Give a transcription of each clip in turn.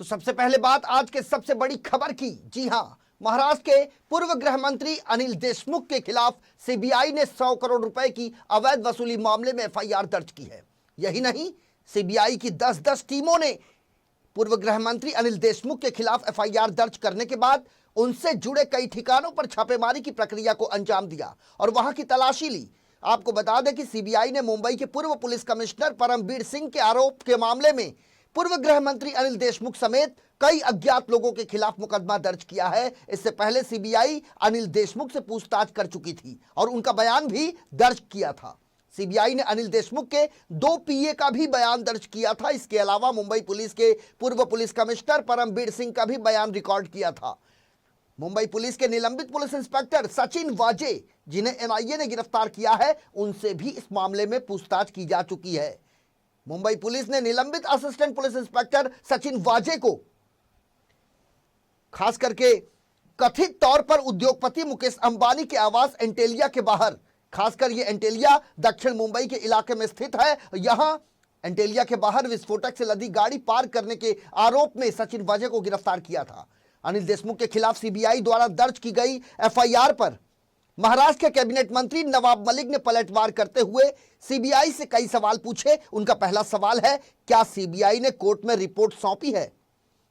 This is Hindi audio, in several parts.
तो सबसे पहले बात आज के सबसे बड़ी खबर की। जी हां, महाराष्ट्र के पूर्व गृह मंत्री अनिल देशमुख के खिलाफ सीबीआई ने 100 करोड़ रुपए की अवैध वसूली मामले में एफआईआर दर्ज की है। यही नहीं, सीबीआई की 10-10 टीमों ने पूर्व गृह मंत्री अनिल देशमुख के खिलाफ एफआईआर दर्ज करने के बाद उनसे जुड़े कई ठिकानों पर छापेमारी की प्रक्रिया को अंजाम दिया और वहां की तलाशी ली। आपको बता दें कि सीबीआई ने मुंबई के पूर्व पुलिस कमिश्नर परमबीर सिंह के आरोप के मामले में पूर्व गृह मंत्री अनिल देशमुख समेत कई अज्ञात लोगों के खिलाफ मुकदमा दर्ज किया है। इससे पहले सीबीआई अनिल देशमुख से पूछताछ कर चुकी थी और उनका बयान भी दर्ज किया था। सीबीआई ने अनिल देशमुख के 2 पीए का भी बयान दर्ज किया था। इसके अलावा मुंबई पुलिस के पूर्व पुलिस कमिश्नर परमबीर सिंह का भी बयान रिकॉर्ड किया था। मुंबई पुलिस के निलंबित पुलिस इंस्पेक्टर सचिन वाजे, जिन्हें एनआईए ने गिरफ्तार किया है, उनसे भी इस मामले में पूछताछ की जा चुकी है। मुंबई पुलिस ने निलंबित असिस्टेंट पुलिस इंस्पेक्टर सचिन वाजे को खास करके कथित तौर पर उद्योगपति मुकेश अंबानी के आवास एंटेलिया के बाहर, खासकर ये एंटेलिया दक्षिण मुंबई के इलाके में स्थित है, यहां एंटेलिया के बाहर विस्फोटक से लदी गाड़ी पार्क करने के आरोप में सचिन वाजे को गिरफ्तार किया था। अनिल देशमुख के खिलाफ सीबीआई द्वारा दर्ज की गई एफआईआर पर महाराष्ट्र के कैबिनेट मंत्री नवाब मलिक ने पलटवार करते हुए सीबीआई से कई सवाल पूछे। उनका पहला सवाल है, क्या सीबीआई ने कोर्ट में रिपोर्ट सौंपी है?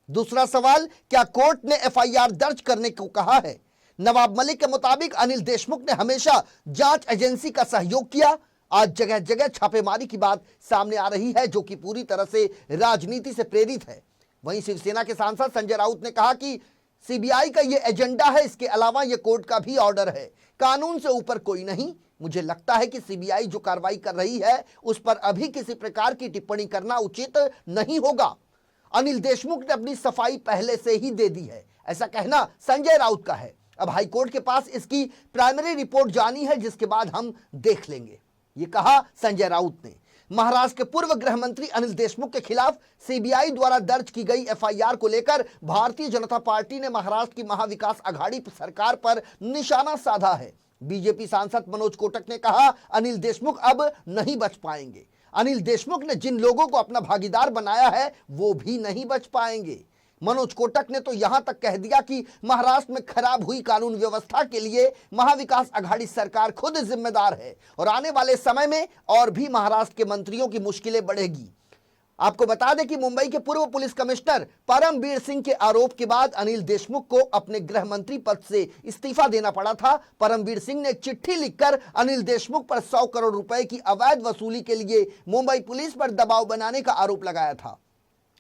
दूसरा सवाल, क्या कोर्ट ने एफआईआर दर्ज करने को कहा है? नवाब मलिक के मुताबिक अनिल देशमुख ने हमेशा जांच एजेंसी का सहयोग किया। आज जगह जगह छापेमारी की बात सामने आ रही है, जो कि पूरी तरह से राजनीति से प्रेरित है। वहीं शिवसेना के सांसद संजय राउत ने कहा कि सीबीआई का यह एजेंडा है, इसके अलावा यह कोर्ट का भी ऑर्डर है, कानून से ऊपर कोई नहीं। मुझे लगता है कि सीबीआई जो कार्रवाई कर रही है उस पर अभी किसी प्रकार की टिप्पणी करना उचित नहीं होगा। अनिल देशमुख ने अपनी सफाई पहले से ही दे दी है, ऐसा कहना संजय राउत का है। अब हाईकोर्ट के पास इसकी प्राइमरी रिपोर्ट जानी है, जिसके बाद हम देख लेंगे, ये कहा संजय राउत ने। महाराष्ट्र के पूर्व गृह मंत्री अनिल देशमुख के खिलाफ सीबीआई द्वारा दर्ज की गई एफआईआर को लेकर भारतीय जनता पार्टी ने महाराष्ट्र की महाविकास आघाड़ी सरकार पर निशाना साधा है। बीजेपी सांसद मनोज कोटक ने कहा, अनिल देशमुख अब नहीं बच पाएंगे। अनिल देशमुख ने जिन लोगों को अपना भागीदार बनाया है वो भी नहीं बच पाएंगे। मनोज कोटक ने तो यहां तक कह दिया कि महाराष्ट्र में खराब हुई कानून व्यवस्था के लिए महाविकास आघाड़ी सरकार खुद जिम्मेदार है और आने वाले समय में और भी महाराष्ट्र के मंत्रियों की मुश्किलें बढ़ेगी। आपको बता दें कि मुंबई के पूर्व पुलिस कमिश्नर परमबीर सिंह के आरोप के बाद अनिल देशमुख को अपने गृह मंत्री पद से इस्तीफा देना पड़ा था। परमबीर सिंह ने एक चिट्ठी लिखकर अनिल देशमुख पर 100 करोड़ रुपए की अवैध वसूली के लिए मुंबई पुलिस पर दबाव बनाने का आरोप लगाया था।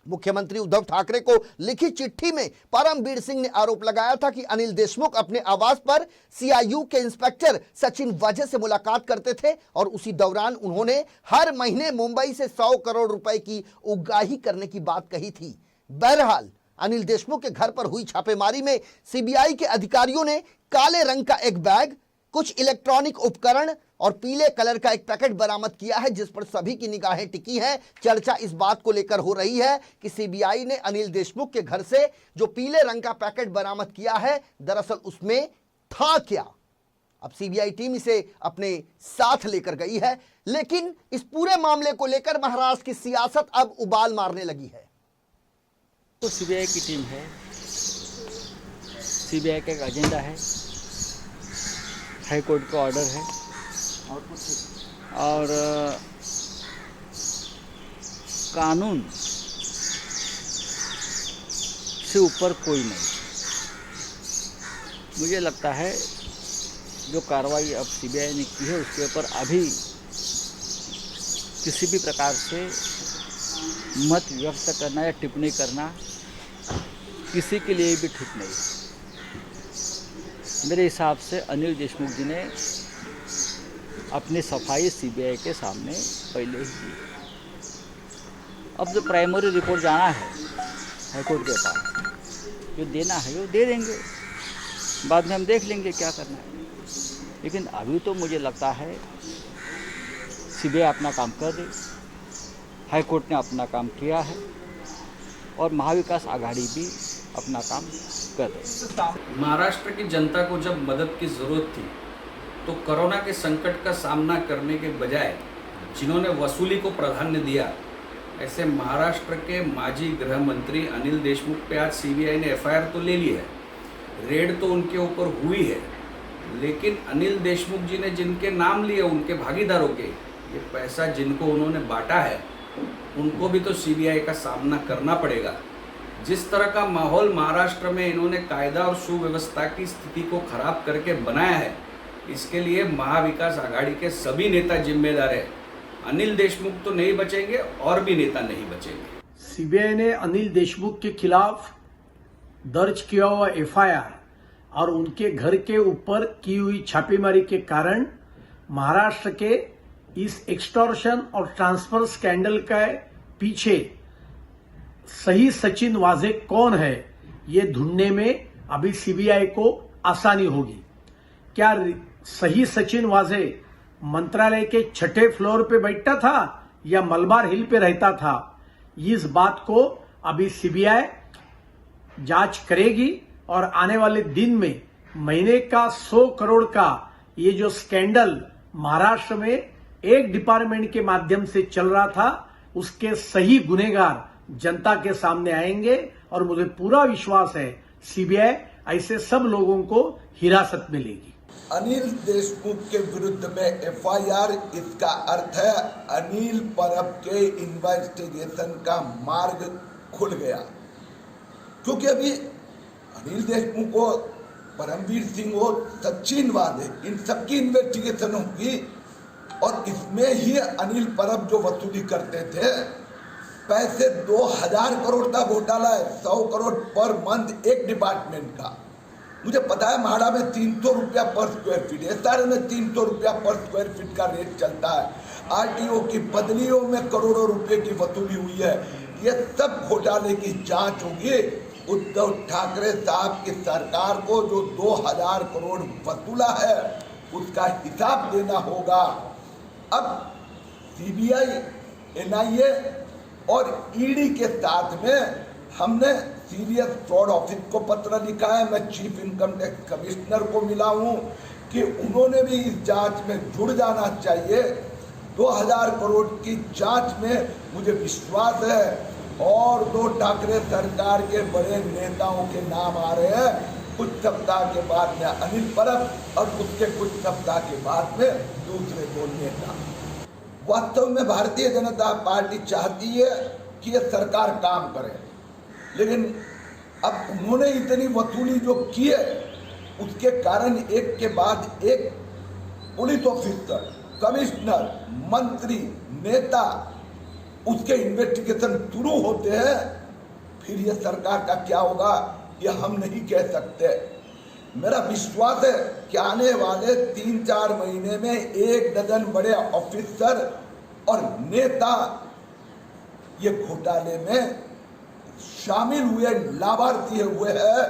मुख्यमंत्री उद्धव ठाकरे को लिखी चिट्ठी में परमबीर सिंह ने आरोप लगाया था कि अनिल देशमुख अपने आवास पर सीआईयू के इंस्पेक्टर सचिन वाजे से मुलाकात करते थे और उसी दौरान उन्होंने हर महीने मुंबई से 100 करोड़ रुपए की उगाही करने की बात कही थी। बहरहाल अनिल देशमुख के घर पर हुई छापेमारी में सीबीआई के अधिकारियों ने काले रंग का एक बैग, कुछ इलेक्ट्रॉनिक उपकरण और पीले कलर का एक पैकेट बरामद किया है, जिस पर सभी की निगाहें टिकी हैं। चर्चा इस बात को लेकर हो रही है कि सीबीआई ने अनिल देशमुख के घर से जो पीले रंग का पैकेट बरामद किया है, दरअसल उसमें था क्या। अब सीबीआई टीम इसे अपने साथ लेकर गई है, लेकिन इस पूरे मामले को लेकर महाराष्ट्र की सियासत अब उबाल मारने लगी है। तो सीबीआई की टीम है, सीबीआई का एक एजेंडा है, हाईकोर्ट का ऑर्डर है और कानून से ऊपर कोई नहीं। मुझे लगता है जो कार्रवाई अब सीबीआई ने की है उसके ऊपर अभी किसी भी प्रकार से मत व्यक्त करना या टिप्पणी करना किसी के लिए भी ठीक नहीं है। मेरे हिसाब से अनिल देशमुख जी ने अपनी सफाई सीबीआई के सामने पहले ही दी। अब जो प्राइमरी रिपोर्ट जाना है हाईकोर्ट के पास, जो देना है वो दे देंगे, बाद में हम देख लेंगे क्या करना है। लेकिन अभी तो मुझे लगता है सीबीआई अपना काम कर रही, हाईकोर्ट ने अपना काम किया है और महाविकास आघाड़ी भी अपना काम कर रही। महाराष्ट्र की जनता को जब मदद की ज़रूरत थी तो कोरोना के संकट का सामना करने के बजाय जिन्होंने वसूली को प्राधान्य दिया, ऐसे महाराष्ट्र के माजी गृह मंत्री अनिल देशमुख पे आज सीबीआई ने एफआईआर तो ले ली है, रेड तो उनके ऊपर हुई है, लेकिन अनिल देशमुख जी ने जिनके नाम लिए उनके भागीदारों के ये पैसा जिनको उन्होंने बांटा है उनको भी तो सीबीआई का सामना करना पड़ेगा। जिस तरह का माहौल महाराष्ट्र में इन्होंने कायदा और सुव्यवस्था की स्थिति को खराब करके बनाया है, इसके लिए महाविकास आघाड़ी के सभी नेता जिम्मेदार है। अनिल देशमुख तो नहीं बचेंगे और भी नेता नहीं बचेंगे। सीबीआई ने अनिल देशमुख के खिलाफ दर्ज किया हुआ एफआईआर और उनके घर के ऊपर की हुई छापेमारी के कारण महाराष्ट्र के इस एक्सटॉर्शन और ट्रांसफर स्कैंडल के पीछे सही सचिन वाजे कौन है, ये ढूंढने में अभी सीबीआई को आसानी होगी। क्या सही सचिन वाजे मंत्रालय के 6ठे फ्लोर पे बैठता था या मलबार हिल पे रहता था, इस बात को अभी सीबीआई जांच करेगी और आने वाले दिन में महीने का 100 करोड़ का ये जो स्कैंडल महाराष्ट्र में एक डिपार्टमेंट के माध्यम से चल रहा था, उसके सही गुनहगार जनता के सामने आएंगे और मुझे पूरा विश्वास है सीबीआई ऐसे सब लोगों को हिरासत में लेगी। अनिल देशमुख के विरुद्ध में एफआईआर, इसका अर्थ है अनिल परब के इन्वेस्टिगेशन का मार्ग खुल गया, क्योंकि अभी अनिल देशमुख हो, परमवीर सिंह हो, सचिन वाजे, इन सबकी इन्वेस्टिगेशन होगी और इसमें ही अनिल परब जो वसूली करते थे पैसे 2000 करोड़ का घोटाला है, 100 करोड़ पर मंथ एक डिपार्टमेंट का। मुझे पता है म्हाडा में 300 रुपया पर स्क्वायर फीट, एसआर में 300 रुपया पर स्क्वायर फीट का रेट चलता है। आरटीओ की बदलियों में करोड़ों रुपए की वसूली हुई है। ये सब घोटाले की जांच होगी। उद्धव ठाकरे साहब की सरकार को जो 2000 करोड़ वसूला है उसका हिसाब देना होगा। अब सीबीआई, एनआईए और ईडी के साथ में हमने सीरियस फ्रॉड ऑफिस को पत्र लिखा है। मैं चीफ इनकम टैक्स कमिश्नर को मिला हूं कि उन्होंने भी इस जांच में जुड़ जाना चाहिए। 2000 करोड़ की जांच में मुझे विश्वास है और उद्धव ठाकरे सरकार के बड़े नेताओं के नाम आ रहे हैं। कुछ सप्ताह के बाद में अनिल परब और उसके कुछ सप्ताह के बाद में दूसरे दो नेता। वास्तव में भारतीय जनता पार्टी चाहती है कि यह सरकार काम करे, लेकिन अब उन्होंने इतनी वसूली जो की है उसके कारण एक के बाद एक पुलिस ऑफिसर, कमिश्नर, मंत्री, नेता उसके इन्वेस्टिगेशन शुरू होते हैं। फिर यह सरकार का क्या होगा यह हम नहीं कह सकते। मेरा विश्वास है कि आने वाले 3-4 महीने में 1 डजन बड़े ऑफिसर और नेता ये घोटाले में शामिल हुए, लाभार्थी हुए हैं